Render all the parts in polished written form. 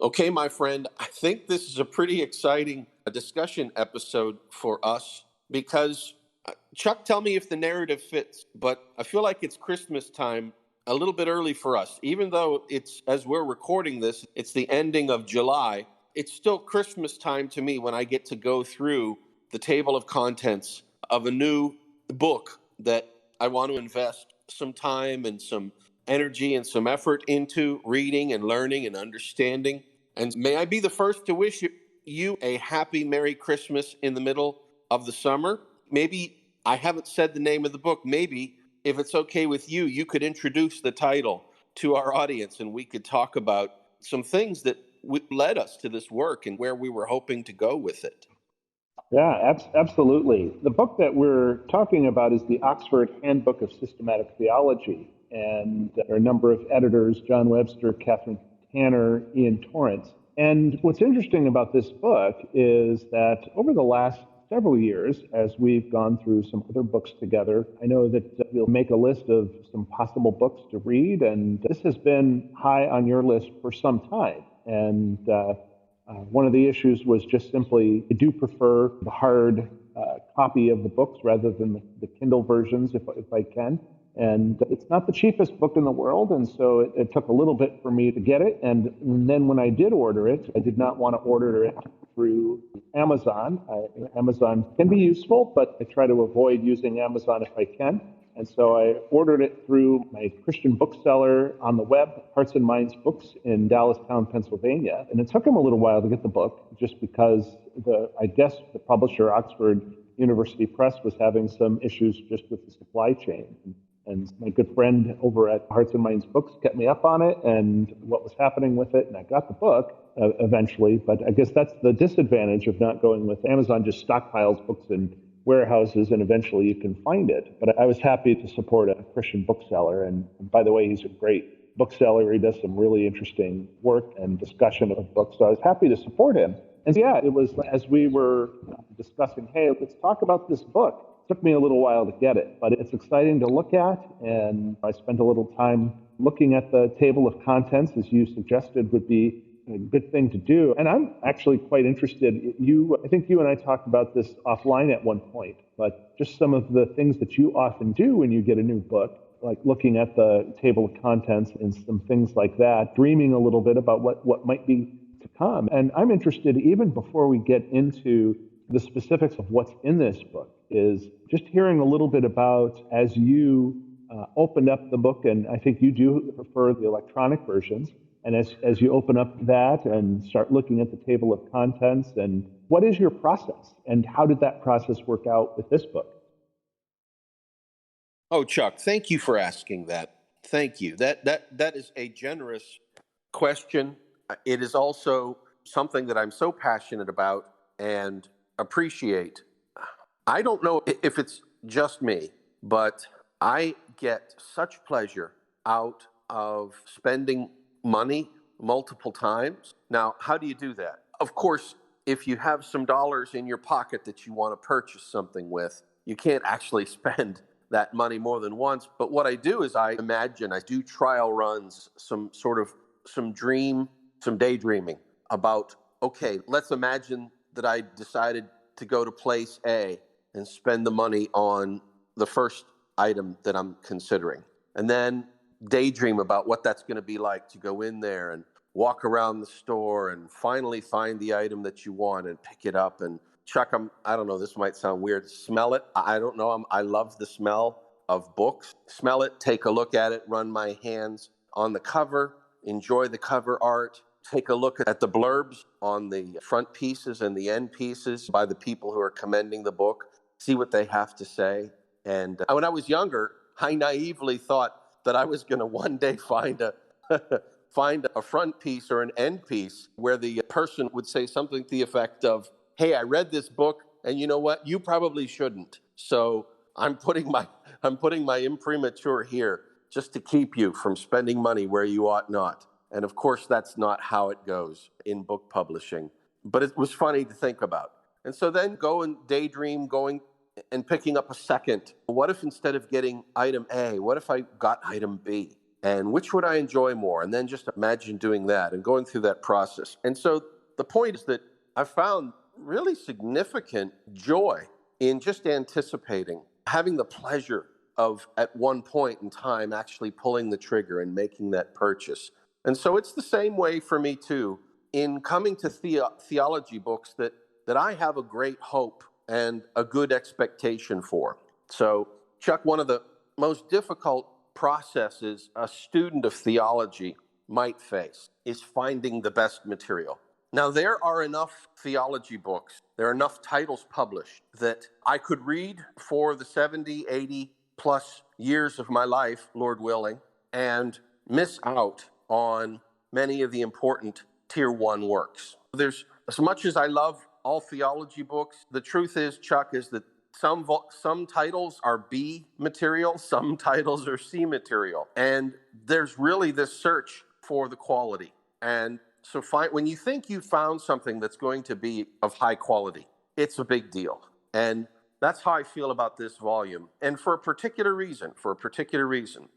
Okay, my friend, I think this is a pretty exciting discussion episode for us because, Chuck, tell me if the narrative fits, but I feel like it's Christmas time a little bit early for us. Even though it's, as we're recording this, it's the ending of July, it's still Christmas time to me when I get to go through the table of contents of a new book that I want to invest some time and some energy and some effort into reading and learning and understanding. And may I be the first to wish you a happy Merry Christmas in the middle of the summer. Maybe I haven't said the name of the book. Maybe, if it's okay with you, you could introduce the title to our audience and we could talk about some things that led us to this work and where we were hoping to go with it. Yeah, absolutely. The book that we're talking about is the Oxford Handbook of Systematic Theology. And there are a number of editors, John Webster, Catherine Tanner, Ian Torrance. And what's interesting about this book is that over the last several years, as we've gone through some other books together, I know that we'll make a list of some possible books to read. And this has been high on your list for some time. And one of the issues was just simply, I do prefer the hard copy of the books rather than the Kindle versions if I can. And it's not the cheapest book in the world, and so it took a little bit for me to get it. And then when I did order it, I did not want to order it through Amazon. Amazon can be useful, but I try to avoid using Amazon if I can. And so I ordered it through my Christian bookseller on the web, Hearts and Minds Books in Dallastown, Pennsylvania. And it took him a little while to get the book just because I guess the publisher, Oxford University Press, was having some issues just with the supply chain. And my good friend over at Hearts and Minds Books kept me up on it and what was happening with it. And I got the book eventually. But I guess that's the disadvantage of not going with Amazon, just stockpiles books in warehouses, and eventually you can find it. But I was happy to support a Christian bookseller. And by the way, he's a great bookseller. He does some really interesting work and discussion of books. So I was happy to support him. And yeah, it was as we were discussing, hey, let's talk about this book. It took me a little while to get it, but it's exciting to look at. And I spent a little time looking at the table of contents, as you suggested would be a good thing to do. And I'm actually quite interested. I think you and I talked about this offline at one point, but just some of the things that you often do when you get a new book, like looking at the table of contents and some things like that, dreaming a little bit about what might be to come. And I'm interested, even before we get into the specifics of what's in this book, is just hearing a little bit about, as you opened up the book, and I think you do prefer the electronic versions, and as you open up that and start looking at the table of contents, and what is your process, and how did that process work out with this book? Oh, Chuck, thank you for asking that. Thank you. That is a generous question. It is also something that I'm so passionate about and appreciate. I don't know if it's just me, but I get such pleasure out of spending money multiple times. Now, how do you do that? Of course, if you have some dollars in your pocket that you want to purchase something with, you can't actually spend that money more than once. But what I do is I do trial runs, some daydreaming about, okay, let's imagine that I decided to go to place A and spend the money on the first item that I'm considering. And then daydream about what that's going to be like to go in there and walk around the store and finally find the item that you want and pick it up. And Chuck, I don't know, this might sound weird, smell it. I don't know, I love the smell of books. Smell it, take a look at it, run my hands on the cover, enjoy the cover art, take a look at the blurbs on the front pieces and the end pieces by the people who are commending the book, see what they have to say. And when I was younger, I naively thought that I was going to one day find a front piece or an end piece where the person would say something to the effect of, hey, I read this book, and you know what? You probably shouldn't. So I'm putting my imprimatur here just to keep you from spending money where you ought not. And of course, that's not how it goes in book publishing. But it was funny to think about. And so then go and daydream going and picking up a second. What if instead of getting item A, what if I got item B? and which would I enjoy more? And then just imagine doing that and going through that process. And so the point is that I found really significant joy in just anticipating, having the pleasure of, at one point in time, actually pulling the trigger and making that purchase. And so it's the same way for me too, in coming to theology books that I have a great hope and a good expectation for. So, Chuck, one of the most difficult processes a student of theology might face is finding the best material. Now, there are enough theology books, there are enough titles published that I could read for the 70, 80 plus years of my life, Lord willing, and miss out on many of the important tier one works. There's, as much as I love all theology books, the truth is, Chuck, is that some titles are B material, some titles are C material, and there's really this search for the quality. And so when you think you found something that's going to be of high quality, it's a big deal. And that's how I feel about this volume, and for a particular reason.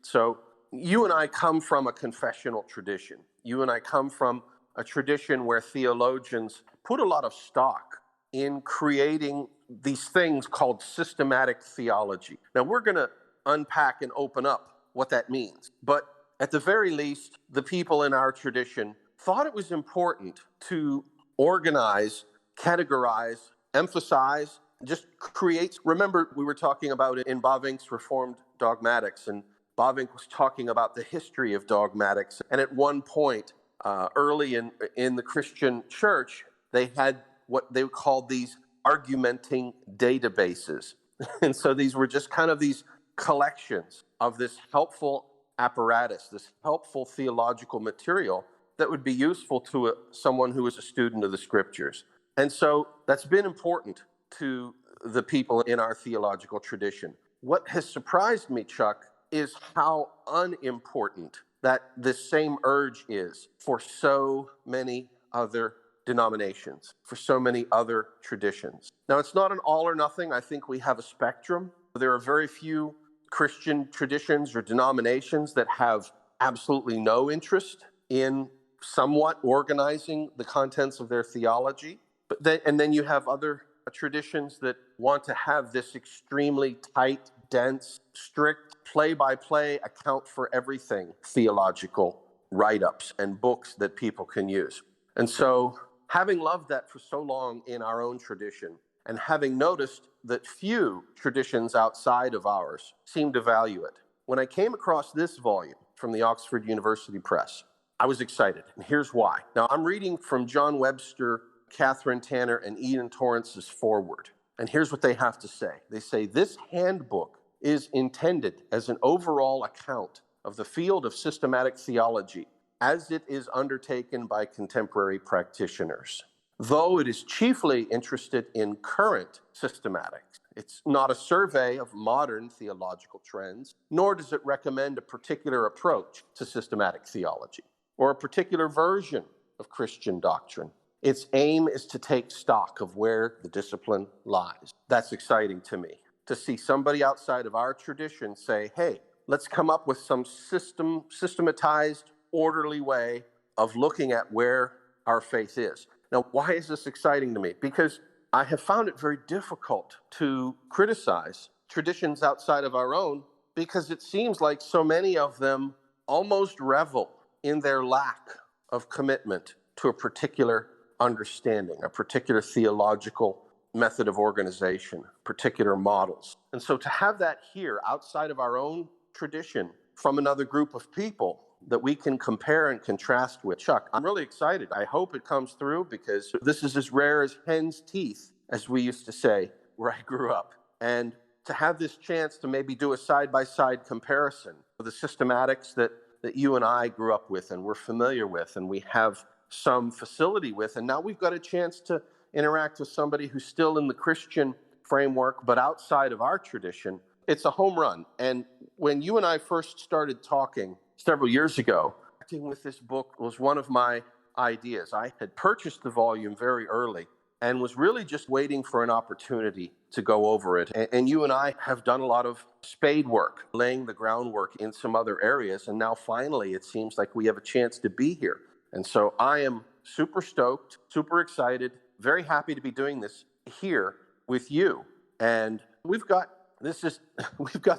So you and I come from a confessional tradition. You and I come from a tradition where theologians put a lot of stock in creating these things called systematic theology. Now, we're going to unpack and open up what that means. But at the very least, the people in our tradition thought it was important to organize, categorize, emphasize, just create. Remember, we were talking about it in Bavinck's Reformed Dogmatics, and Bavinck was talking about the history of dogmatics. And at one point, early in the Christian church, they had what they called these argumenting databases. And so these were just kind of these collections of this helpful apparatus, this helpful theological material that would be useful to someone who is a student of the scriptures. And so that's been important to the people in our theological tradition. What has surprised me, Chuck, is how unimportant that this same urge is for so many other denominations, for so many other traditions. Now, it's not an all or nothing. I think we have a spectrum. There are very few Christian traditions or denominations that have absolutely no interest in somewhat organizing the contents of their theology. And then you have other traditions that want to have this extremely tight, dense, strict, play-by-play account for everything theological write-ups and books that people can use. And so, having loved that for so long in our own tradition, and having noticed that few traditions outside of ours seem to value it, when I came across this volume from the Oxford University Press, I was excited, and here's why. Now, I'm reading from John Webster, Catherine Tanner, and Ian Torrance's foreword, and here's what they have to say. They say, "This handbook is intended as an overall account of the field of systematic theology as it is undertaken by contemporary practitioners. Though it is chiefly interested in current systematics, it's not a survey of modern theological trends, nor does it recommend a particular approach to systematic theology or a particular version of Christian doctrine. Its aim is to take stock of where the discipline lies." That's exciting to me, to see somebody outside of our tradition say, hey, let's come up with some systematized, orderly way of looking at where our faith is. Now, why is this exciting to me? Because I have found it very difficult to criticize traditions outside of our own, because it seems like so many of them almost revel in their lack of commitment to a particular understanding, a particular theological method of organization, particular models. And so to have that here outside of our own tradition from another group of people that we can compare and contrast with, Chuck, I'm really excited. I hope it comes through, because this is as rare as hen's teeth, as we used to say where I grew up. And to have this chance to maybe do a side-by-side comparison of the systematics that you and I grew up with and we're familiar with and we have some facility with, and now we've got a chance to interact with somebody who's still in the Christian framework but outside of our tradition, it's a home run. And when you and I first started talking several years ago, acting with this book was one of my ideas. I had purchased the volume very early, and was really just waiting for an opportunity to go over it. And you and I have done a lot of spade work, laying the groundwork in some other areas. And now finally, it seems like we have a chance to be here. And so I am super stoked, super excited, very happy to be doing this here with you. And we've got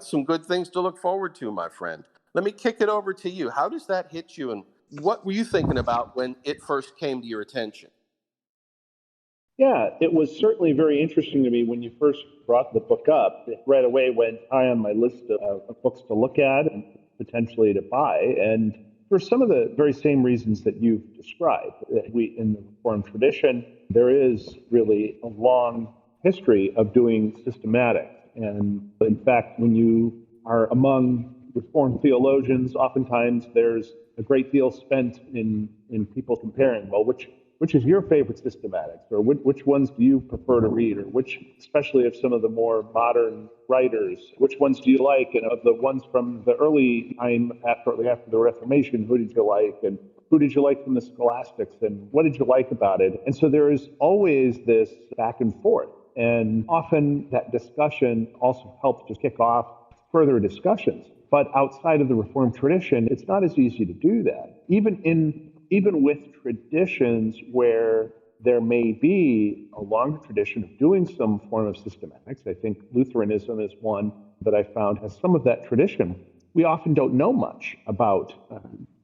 some good things to look forward to, my friend. Let me kick it over to you. How does that hit you? And what were you thinking about when it first came to your attention? Yeah, it was certainly very interesting to me when you first brought the book up. It right away went high on my list of books to look at and potentially to buy. And for some of the very same reasons that you've described, that we in the Reformed tradition, there is really a long history of doing systematics. And in fact, when you are among Reformed theologians, oftentimes there's a great deal spent in people comparing, well, which is your favorite systematics, or which ones do you prefer to read, or which, especially of some of the more modern writers, which ones do you like, and of the ones from the early time, shortly after the Reformation, who did you like, and who did you like from the scholastics, and what did you like about it? And so there is always this back and forth, and often that discussion also helps to kick off further discussions. But outside of the Reformed tradition, it's not as easy to do that. Even with traditions where there may be a longer tradition of doing some form of systematics, I think Lutheranism is one that I found has some of that tradition. We often don't know much about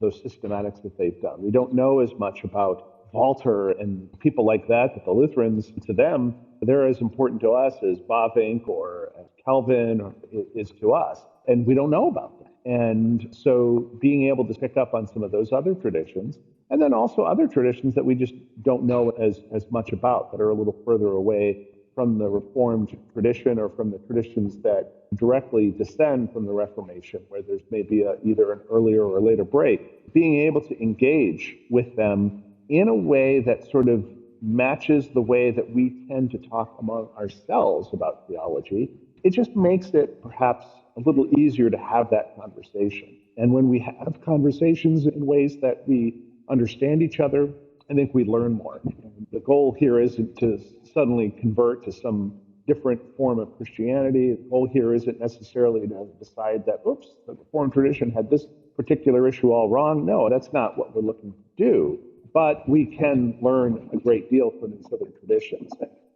those systematics that they've done. We don't know as much about Walter and people like that, but the Lutherans, to them, they're as important to us as Bavinck or as Calvin is to us. And we don't know about that. And so being able to pick up on some of those other traditions, and then also other traditions that we just don't know as much about, that are a little further away from the Reformed tradition or from the traditions that directly descend from the Reformation, where there's maybe either an earlier or later break, being able to engage with them in a way that sort of matches the way that we tend to talk among ourselves about theology, it just makes it perhaps a little easier to have that conversation. And when we have conversations in ways that we understand each other, I think we learn more. And the goal here isn't to suddenly convert to some different form of Christianity. The goal here isn't necessarily to decide that, oops, the Reformed tradition had this particular issue all wrong. No, that's not what we're looking to do. But we can learn a great deal from these other traditions.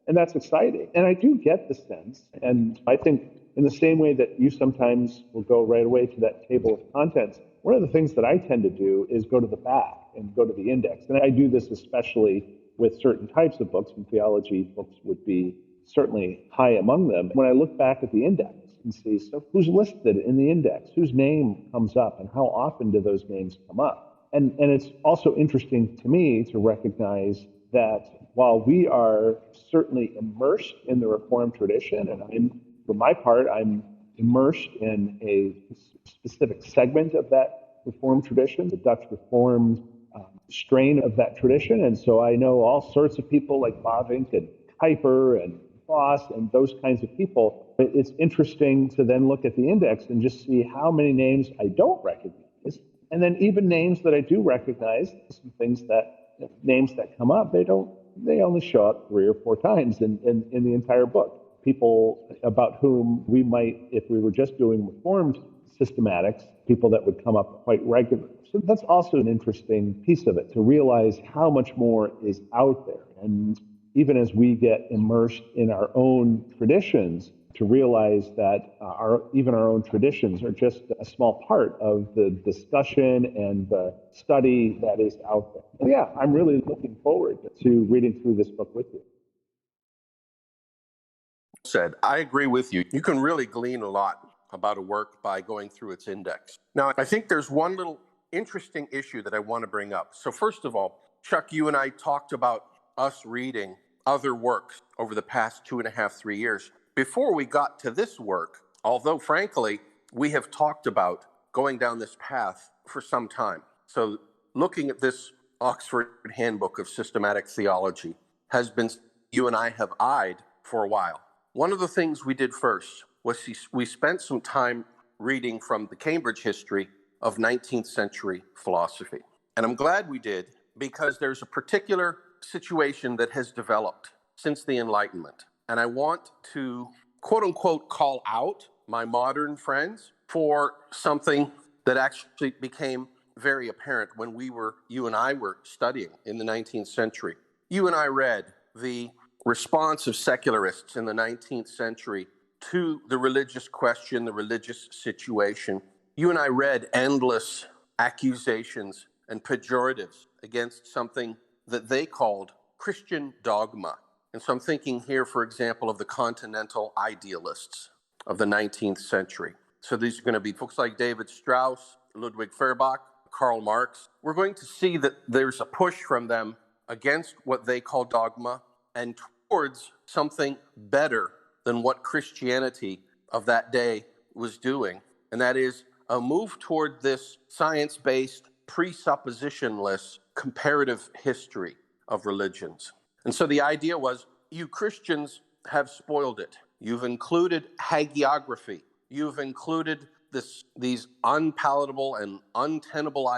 And that's exciting. And I do get the sense, and I think in the same way that you sometimes will go right away to that table of contents, one of the things that I tend to do is go to the back and go to the index. And I do this especially with certain types of books, and theology books would be certainly high among them. When I look back at the index and see, so who's listed in the index, whose name comes up, and how often do those names come up? And it's also interesting to me to recognize that while we are certainly immersed in the Reformed tradition, and for my part, I'm immersed in a specific segment of that Reformed tradition, the Dutch Reformed strain of that tradition. And so I know all sorts of people like Bavinck and Kuyper and Voss and those kinds of people. It's interesting to then look at the index and just see how many names I don't recognize. And then even names that I do recognize, some names that come up, they only show up 3 or 4 times in the entire book. People about whom we might, if we were just doing Reformed systematics, people that would come up quite regularly. So that's also an interesting piece of it, to realize how much more is out there. And even as we get immersed in our own traditions, to realize that even our own traditions are just a small part of the discussion and the study that is out there. So yeah, I'm really looking forward to reading through this book with you. Said, I agree with you. You can really glean a lot about a work by going through its index. Now, I think there's one little interesting issue that I want to bring up. So first of all, Chuck, you and I talked about us reading other works over the past 2.5, 3 years. Before we got to this work, although frankly, we have talked about going down this path for some time. So looking at this Oxford Handbook of Systematic Theology has been, you and I have eyed for a while. One of the things we did first was we spent some time reading from the Cambridge history of 19th century philosophy. And I'm glad we did, because there's a particular situation that has developed since the Enlightenment. And I want to, quote unquote, call out my modern friends for something that actually became very apparent when you and I were studying in the 19th century. You and I read the response of secularists in the 19th century to the religious question, the religious situation. You and I read endless accusations and pejoratives against something that they called Christian dogma. And so I'm thinking here, for example, of the continental idealists of the 19th century. So these are going to be folks like David Strauss, Ludwig Feuerbach, Karl Marx. We're going to see that there's a push from them against what they call dogma and towards something better than what Christianity of that day was doing. And that is a move toward this science-based, presuppositionless comparative history of religions. And so the idea was, you Christians have spoiled it. You've included hagiography. You've included these unpalatable and untenable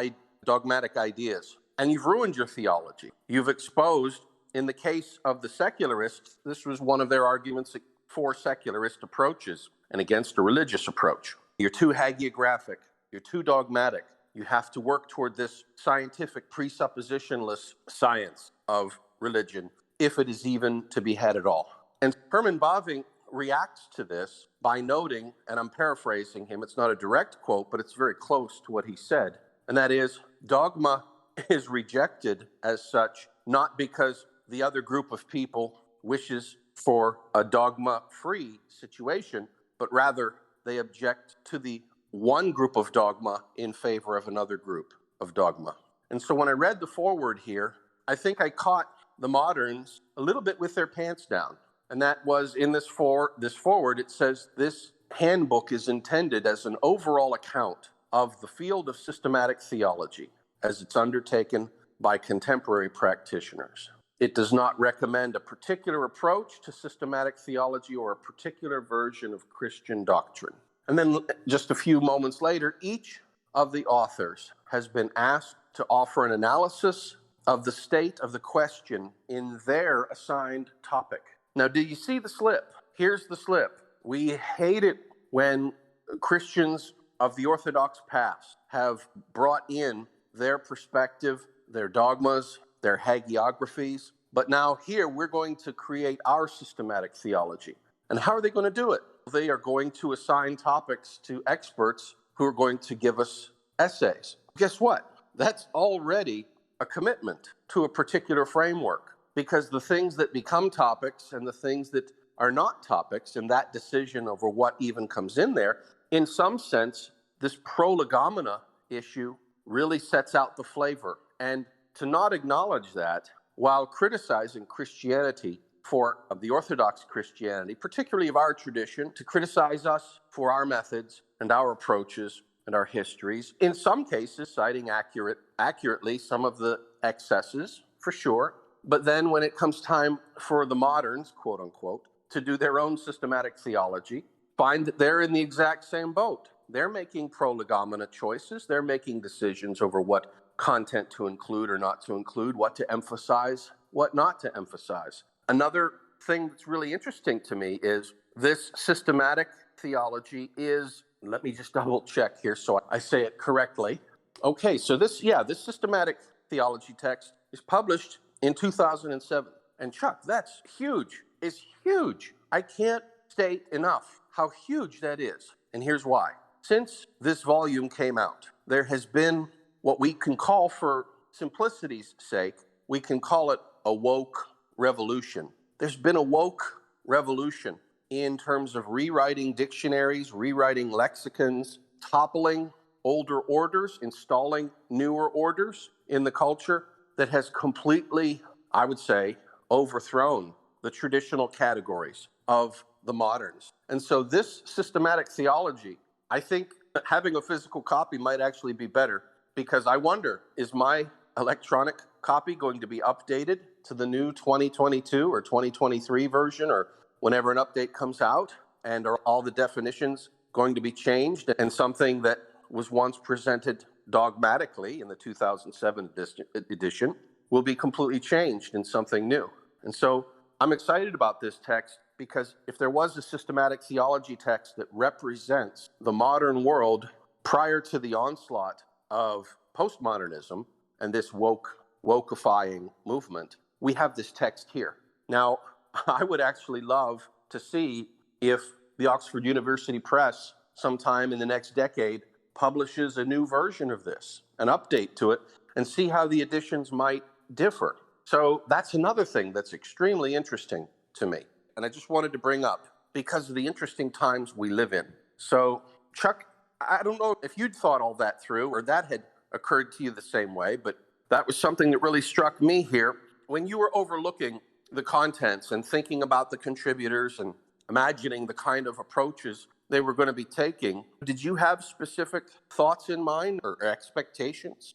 dogmatic ideas. And you've ruined your theology. You've exposed, in the case of the secularists, this was one of their arguments for secularist approaches and against a religious approach. You're too hagiographic. You're too dogmatic. You have to work toward this scientific, presuppositionless science of religion, if it is even to be had at all. And Herman Bavinck reacts to this by noting, and I'm paraphrasing him, it's not a direct quote, but it's very close to what he said, and that is, dogma is rejected as such, not because the other group of people wishes for a dogma-free situation, but rather they object to the one group of dogma in favor of another group of dogma. And so when I read the foreword here, I think I caught the moderns a little bit with their pants down. And that was in this foreword, it says, this handbook is intended as an overall account of the field of systematic theology as it's undertaken by contemporary practitioners. It does not recommend a particular approach to systematic theology or a particular version of Christian doctrine. And then just a few moments later, each of the authors has been asked to offer an analysis of the state of the question in their assigned topic. Now, do you see the slip? Here's the slip. We hate it when Christians of the Orthodox past have brought in their perspective, their dogmas, their hagiographies. But now here we're going to create our systematic theology. And how are they going to do it? They are going to assign topics to experts who are going to give us essays. Guess what? That's already a commitment to a particular framework, because the things that become topics and the things that are not topics, and that decision over what even comes in there, in some sense, this prolegomena issue really sets out the flavor. And to not acknowledge that while criticizing Christianity for the Orthodox Christianity, particularly of our tradition, to criticize us for our methods and our approaches and our histories, in some cases citing accurately some of the excesses, for sure. But then when it comes time for the moderns, quote unquote, to do their own systematic theology, find that they're in the exact same boat. They're making prolegomena choices. They're making decisions over what content to include or not to include, what to emphasize, what not to emphasize. Another thing that's really interesting to me is this systematic theology is, let me just double check here so I say it correctly. Okay, so this systematic theology text is published in 2007. And Chuck, that's huge. It's huge. I can't state enough how huge that is. And here's why. Since this volume came out, there has been what we can call, for simplicity's sake, we can call it a woke revolution. There's been a woke revolution in terms of rewriting dictionaries, rewriting lexicons, toppling older orders, installing newer orders in the culture that has completely, I would say, overthrown the traditional categories of the moderns. And so this systematic theology, I think having a physical copy might actually be better, because I wonder, is my electronic copy going to be updated to the new 2022 or 2023 version, or whenever an update comes out? And are all the definitions going to be changed, and something that was once presented dogmatically in the 2007 edition will be completely changed in something new? And so I'm excited about this text because if there was a systematic theology text that represents the modern world prior to the onslaught of postmodernism and this wokeifying movement, we have this text here. Now, I would actually love to see if the Oxford University Press sometime in the next decade publishes a new version of this, an update to it, and see how the editions might differ. So that's another thing that's extremely interesting to me. And I just wanted to bring up because of the interesting times we live in. So, Chuck, I don't know if you'd thought all that through or that had occurred to you the same way, but that was something that really struck me here. When you were overlooking the contents and thinking about the contributors and imagining the kind of approaches they were going to be taking, did you have specific thoughts in mind or expectations?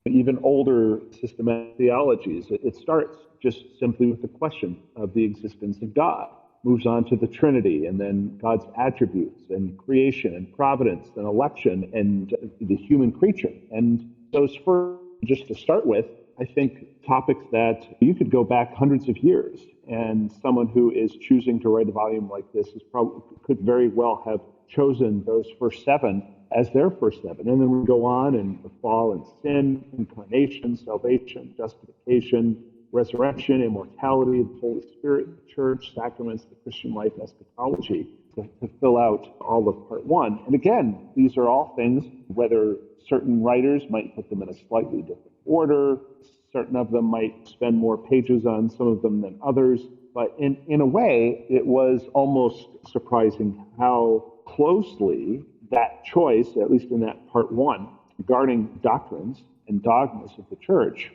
Even older systematic theologies, it starts just simply with the question of the existence of God, moves on to the Trinity, and then God's attributes and creation and providence and election and the human creature. And those first, just to start with, I think topics that you could go back hundreds of years, and someone who is choosing to write a volume like this could very well have chosen those first 7 as their first 7. And then we go on and the fall and sin, incarnation, salvation, justification, resurrection, immortality, the Holy Spirit, the church, sacraments, the Christian life, eschatology, to fill out all of part 1. And again, these are all things, whether certain writers might put them in a slightly different order, certain of them might spend more pages on some of them than others. But in a way, it was almost surprising how closely that choice, at least in that part 1, regarding doctrines and dogmas of the church,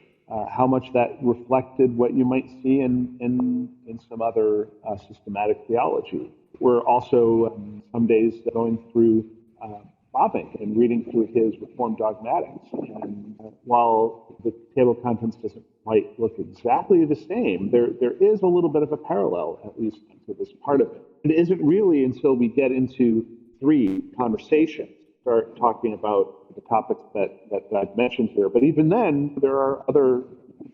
how much that reflected what you might see in some other systematic theology. We're also some days going through Bobbing and reading through his Reformed Dogmatics. And while the table of contents doesn't quite look exactly the same, there is a little bit of a parallel, at least to this part of it. It isn't really until we get into 3 conversations, start talking about the topics that I've mentioned here. But even then, there are other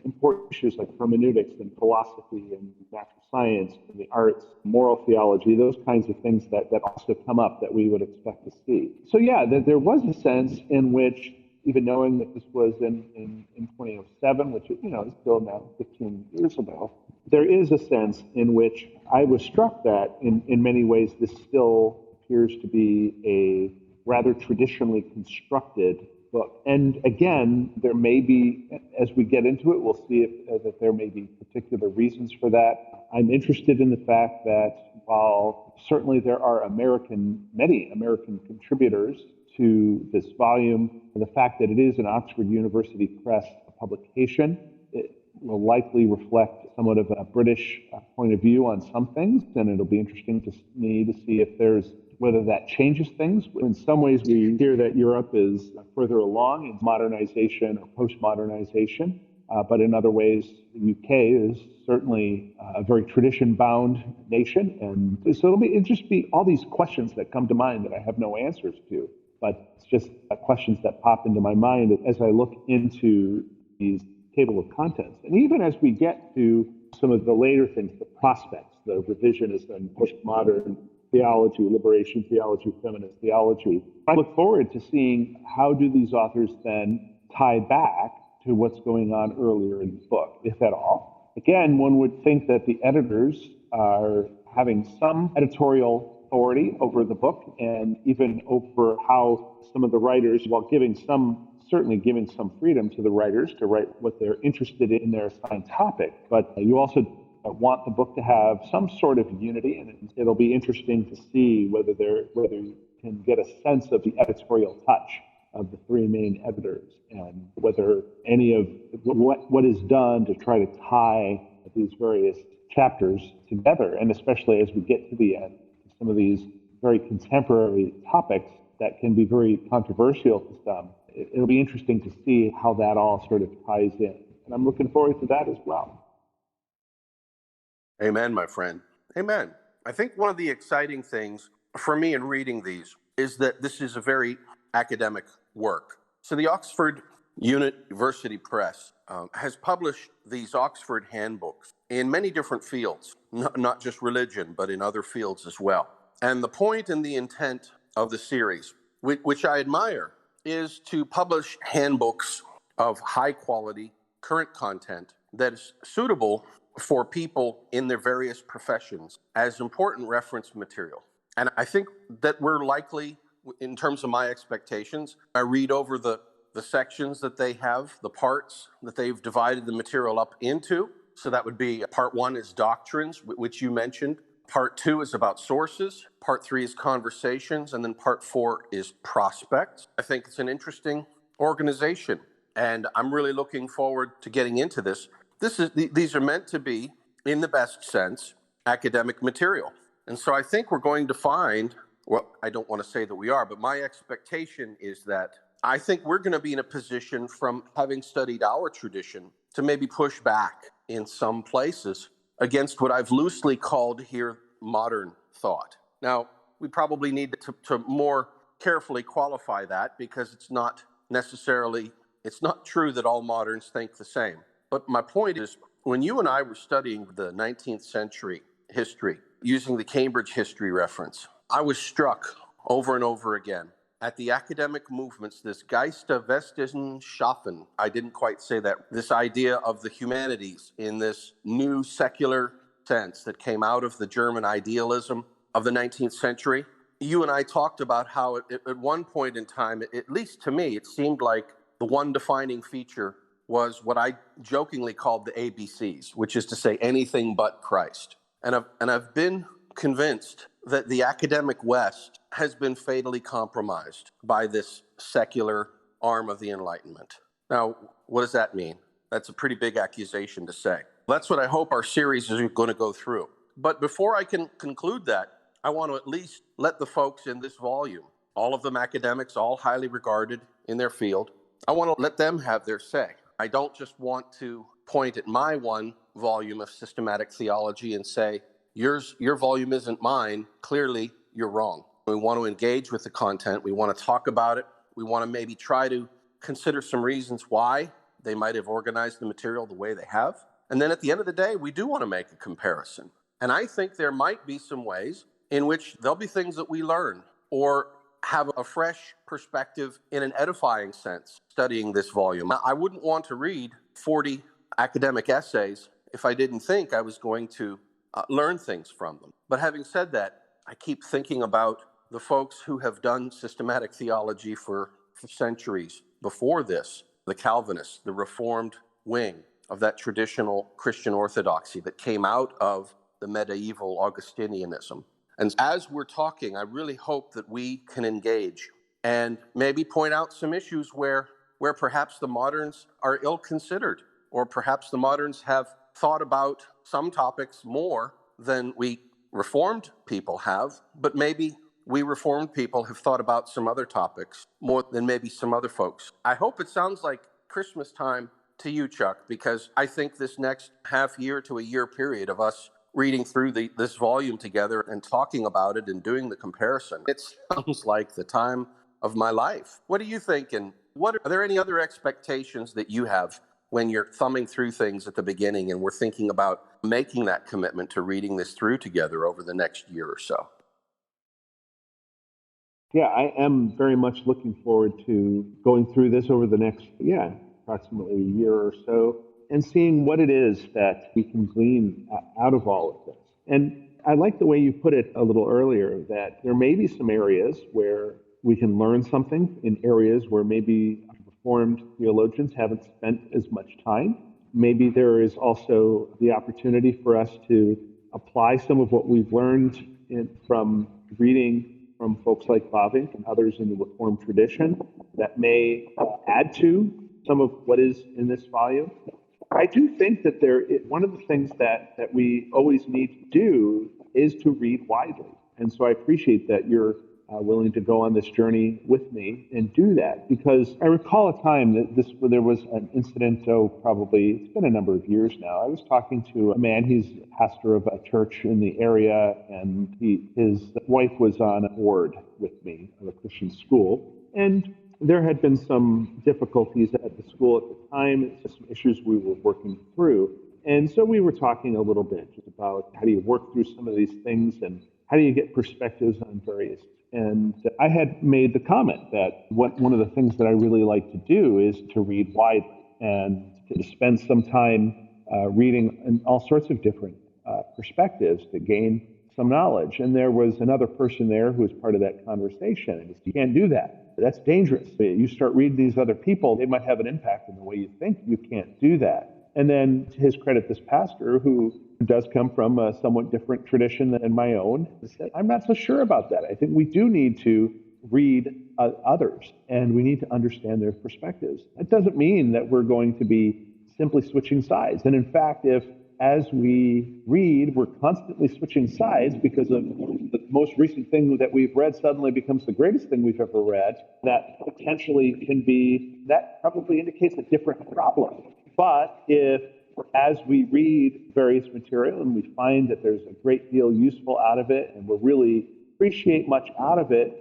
important issues like hermeneutics and philosophy and natural science and the arts, moral theology, those kinds of things that also come up that we would expect to see. So yeah, there was a sense in which, even knowing that this was in 2007, which is still now 15 years ago, there is a sense in which I was struck that in many ways this still appears to be a rather traditionally constructed book. And again, there may be, as we get into it, we'll see that there may be particular reasons for that. I'm interested in the fact that while certainly there are many American contributors to this volume, the fact that it is an Oxford University Press publication, it will likely reflect somewhat of a British point of view on some things, and it'll be interesting to me to see if whether that changes things. In some ways, we hear that Europe is further along in modernization or post-modernization, but in other ways, the UK is certainly a very tradition-bound nation. And so it'll just be all these questions that come to mind that I have no answers to, but it's just questions that pop into my mind as I look into these table of contents. And even as we get to some of the later things, the prospects, the revisionist and postmodern theology, liberation theology, feminist theology, I look forward to seeing how do these authors then tie back to what's going on earlier in the book, if at all. Again, one would think that the editors are having some editorial authority over the book and even over how some of the writers, while certainly giving some freedom to the writers to write what they're interested in their assigned topic, but you also want the book to have some sort of unity, and it'll be interesting to see whether you can get a sense of the editorial touch of the 3 main editors, and whether any of what is done to try to tie these various chapters together, and especially as we get to the end, some of these very contemporary topics that can be very controversial to some. It'll be interesting to see how that all sort of ties in, and I'm looking forward to that as well. Amen, my friend. Amen. I think one of the exciting things for me in reading these is that this is a very academic work. So the Oxford University Press has published these Oxford Handbooks in many different fields, not just religion, but in other fields as well. And the point and the intent of the series, which I admire, is to publish handbooks of high quality, current content that is suitable for people in their various professions as important reference material. And I think that we're likely, in terms of my expectations, I read over the sections that they have, the parts that they've divided the material up into. So that would be part 1 is doctrines, which you mentioned. Part 2 is about sources. Part 3 is conversations. And then part 4 is prospects. I think it's an interesting organization. And I'm really looking forward to getting into this. These are meant to be, in the best sense, academic material. And so I think we're going to find, well, I don't want to say that we are, but my expectation is that I think we're going to be in a position, from having studied our tradition, to maybe push back in some places against what I've loosely called here modern thought. Now, we probably need to more carefully qualify that, because it's not true that all moderns think the same. But my point is, when you and I were studying the 19th century history using the Cambridge history reference, I was struck over and over again at the academic movements, this Geist der Wissenschaften, I didn't quite say that, this idea of the humanities in this new secular sense that came out of the German idealism of the 19th century. You and I talked about how at one point in time, at least to me, it seemed like the one defining feature was what I jokingly called the ABCs, which is to say anything but Christ. And I've been convinced that the academic West has been fatally compromised by this secular arm of the Enlightenment. Now, what does that mean? That's a pretty big accusation to say. That's what I hope our series is going to go through. But before I can conclude that, I want to at least let the folks in this volume, all of them academics, all highly regarded in their field, I want to let them have their say. I don't just want to point at my one volume of systematic theology and say, your volume isn't mine, clearly you're wrong. We want to engage with the content, we want to talk about it, we want to maybe try to consider some reasons why they might have organized the material the way they have. And then at the end of the day, we do want to make a comparison. And I think there might be some ways in which there'll be things that we learn or have a fresh perspective in an edifying sense studying this volume. Now, I wouldn't want to read 40 academic essays if I didn't think I was going to learn things from them. But having said that, I keep thinking about the folks who have done systematic theology for centuries before this, the Calvinists, the Reformed wing of that traditional Christian orthodoxy that came out of the medieval Augustinianism. And as we're talking, I really hope that we can engage and maybe point out some issues where perhaps the moderns are ill-considered, or perhaps the moderns have thought about some topics more than we Reformed people have, but maybe we Reformed people have thought about some other topics more than maybe some other folks. I hope it sounds like Christmas time to you, Chuck, because I think this next half year to a year period of us reading through this volume together and talking about it and doing the comparison, it sounds like the time of my life. What do you think? And are there any other expectations that you have when you're thumbing through things at the beginning and we're thinking about making that commitment to reading this through together over the next year or so? Yeah, I am very much looking forward to going through this over the next, approximately a year or so, and seeing what it is that we can glean out of all of this. And I like the way you put it a little earlier, that there may be some areas where we can learn something, in areas where maybe Reformed theologians haven't spent as much time. Maybe there is also the opportunity for us to apply some of what we've learned from reading from folks like Bavinck and others in the Reformed tradition that may add to some of what is in this volume. I do think that one of the things that we always need to do is to read widely. And so I appreciate that you're willing to go on this journey with me and do that, because I recall a time that there was an incident, probably it's been a number of years now. I was talking to a man, he's pastor of a church in the area, and his wife was on a board with me of a Christian school. And There had been some difficulties at the school at the time, some issues we were working through. And so we were talking a little bit just about how do you work through some of these things and how do you get perspectives on various. And I had made the comment that one of the things that I really like to do is to read widely and to spend some time reading in all sorts of different perspectives to gain some knowledge. And there was another person there who was part of that conversation. And he said, you can't do that. That's dangerous. You start reading these other people, they might have an impact on the way you think. You can't do that. And then, to his credit, this pastor, who does come from a somewhat different tradition than my own, said, I'm not so sure about that. I think we do need to read others, and we need to understand their perspectives. That doesn't mean that we're going to be simply switching sides. And in fact, if as we read, we're constantly switching sides because of the most recent thing that we've read suddenly becomes the greatest thing we've ever read, that potentially that probably indicates a different problem. But if as we read various material and we find that there's a great deal useful out of it and we really appreciate much out of it,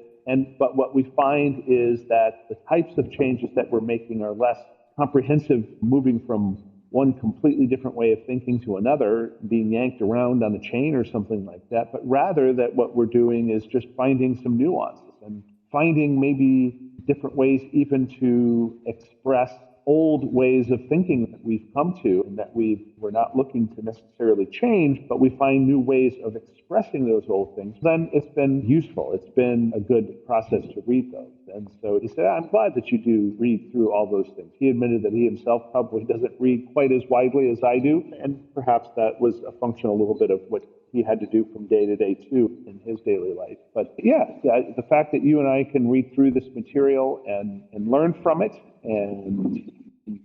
but what we find is that the types of changes that we're making are less comprehensive, moving from one completely different way of thinking to another, being yanked around on a chain or something like that, but rather that what we're doing is just finding some nuances and finding maybe different ways even to express old ways of thinking that we've come to and that we're not looking to necessarily change, but we find new ways of expressing those old things, then it's been useful. It's been a good process to read those. And so he said, I'm glad that you do read through all those things. He admitted that he himself probably doesn't read quite as widely as I do, and perhaps that was a function a little bit of what he had to do from day to day too in his daily life. But yeah, the fact that you and I can read through this material and learn from it and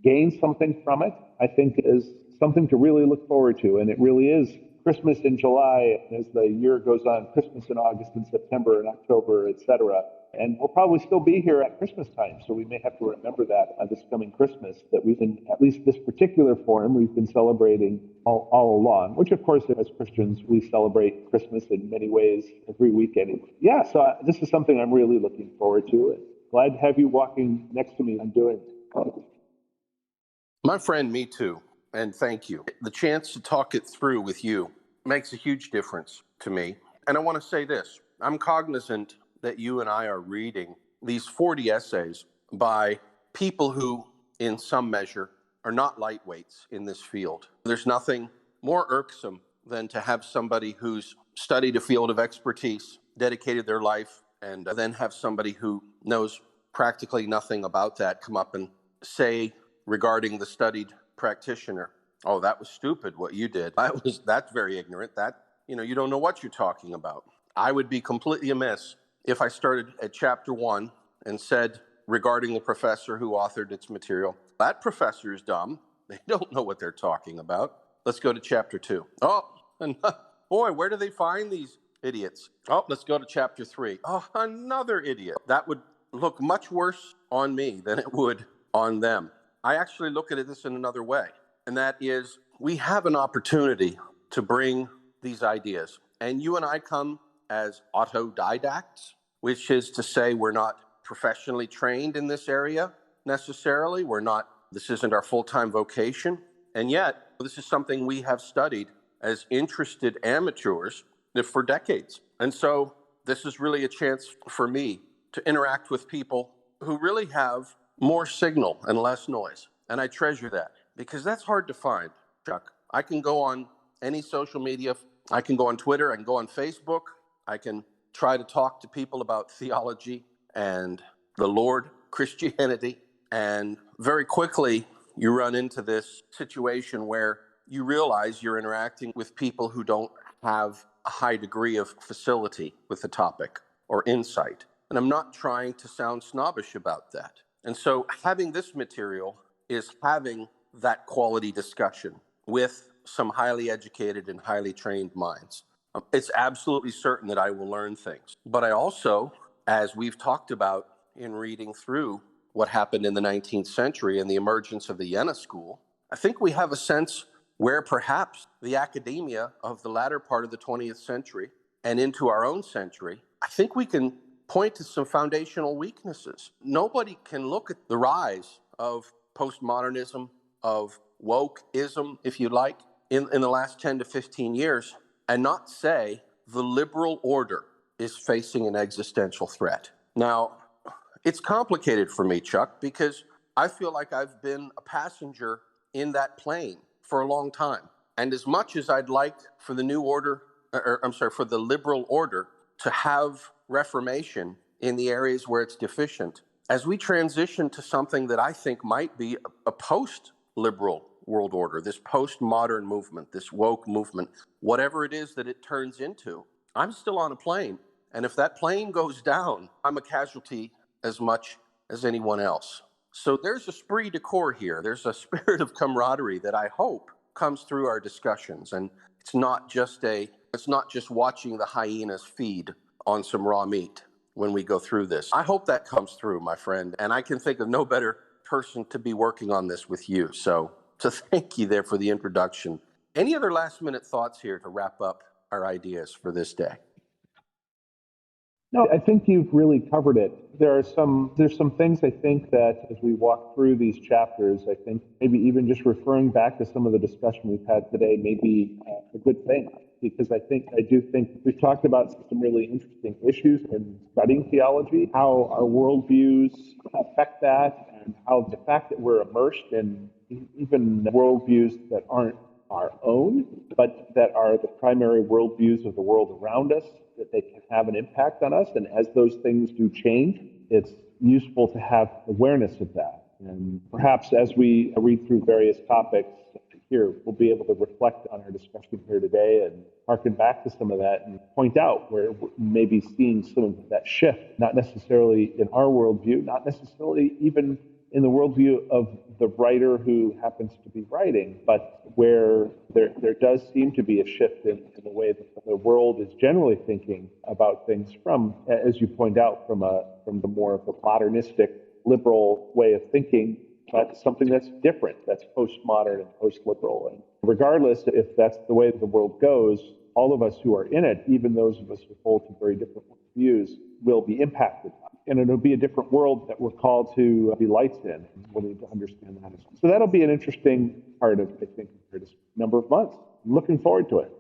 gain something from it, I think is something to really look forward to. And it really is Christmas in July, as the year goes on, Christmas in August and September and October, etc. And we'll probably still be here at Christmas time, so we may have to remember that on this coming Christmas, that we've been, at least this particular form, we've been celebrating all along, which of course, as Christians, we celebrate Christmas in many ways every week anyway. Yeah, so this is something I'm really looking forward to, and glad to have you walking next to me on doing it. My friend, me too, and thank you. The chance to talk it through with you makes a huge difference to me. And I want to say this, I'm cognizant that you and I are reading these 40 essays by people who, in some measure, are not lightweights in this field. There's nothing more irksome than to have somebody who's studied a field of expertise, dedicated their life, and then have somebody who knows practically nothing about that come up and say regarding the studied practitioner, oh, that was stupid what you did. That's very ignorant. You don't know what you're talking about. I would be completely amiss if I started at chapter 1 and said regarding the professor who authored its material, that professor is dumb. They don't know what they're talking about. Let's go to chapter 2. Oh, and boy, where do they find these idiots? Oh, let's go to chapter 3. Oh, another idiot. That would look much worse on me than it would on them. I actually look at this in another way, and that is we have an opportunity to bring these ideas. And you and I come as autodidacts, which is to say we're not professionally trained in this area necessarily. This isn't our full-time vocation. And yet, this is something we have studied as interested amateurs for decades. And so this is really a chance for me to interact with people who really have more signal and less noise. And I treasure that because that's hard to find, Chuck. I can go on any social media. I can go on Twitter. I can go on Facebook. I can try to talk to people about theology and the Lord, Christianity. And very quickly, you run into this situation where you realize you're interacting with people who don't have a high degree of facility with the topic or insight. And I'm not trying to sound snobbish about that. And so having this material is having that quality discussion with some highly educated and highly trained minds. It's absolutely certain that I will learn things. But I also, as we've talked about in reading through what happened in the 19th century and the emergence of the Jena School, I think we have a sense where perhaps the academia of the latter part of the 20th century and into our own century, I think we can point to some foundational weaknesses. Nobody can look at the rise of postmodernism, of wokeism, if you like, in the last 10 to 15 years and not say the liberal order is facing an existential threat. Now, it's complicated for me, Chuck, because I feel like I've been a passenger in that plane for a long time. And as much as I'd like for the new order, for the liberal order to have reformation in the areas where it's deficient, as we transition to something that I think might be a post-liberal world order, this post-modern movement, this woke movement, whatever it is that it turns into, I'm still on a plane. And if that plane goes down, I'm a casualty as much as anyone else. So there's a esprit de corps here. There's a spirit of camaraderie that I hope comes through our discussions. And it's not just watching the hyenas feed on some raw meat when we go through this. I hope that comes through, my friend. And I can think of no better person to be working on this with you. So thank you there for the introduction. Any other last minute thoughts here to wrap up our ideas for this day? No, I think you've really covered it. There's some things I think that as we walk through these chapters, I think maybe even just referring back to some of the discussion we've had today may be a good thing, because I do think we've talked about some really interesting issues in studying theology, how our worldviews affect that, and how the fact that we're immersed in even worldviews that aren't our own, but that are the primary worldviews of the world around us, that they can have an impact on us. And as those things do change, it's useful to have awareness of that. And perhaps as we read through various topics here, we'll be able to reflect on our discussion here today and harken back to some of that and point out where we're maybe seeing some of that shift, not necessarily in our worldview, not necessarily even in the worldview of the writer who happens to be writing, but where there does seem to be a shift in the way that the world is generally thinking about things from, as you point out, from the more of a modernistic, liberal way of thinking, but something that's different, that's postmodern and post-liberal. And regardless if that's the way the world goes, all of us who are in it, even those of us who hold to very different views, will be impacted. And it'll be a different world that we're called to be lights in. We'll need to understand that as well. So that'll be an interesting part of, I think, this number of months. I'm looking forward to it.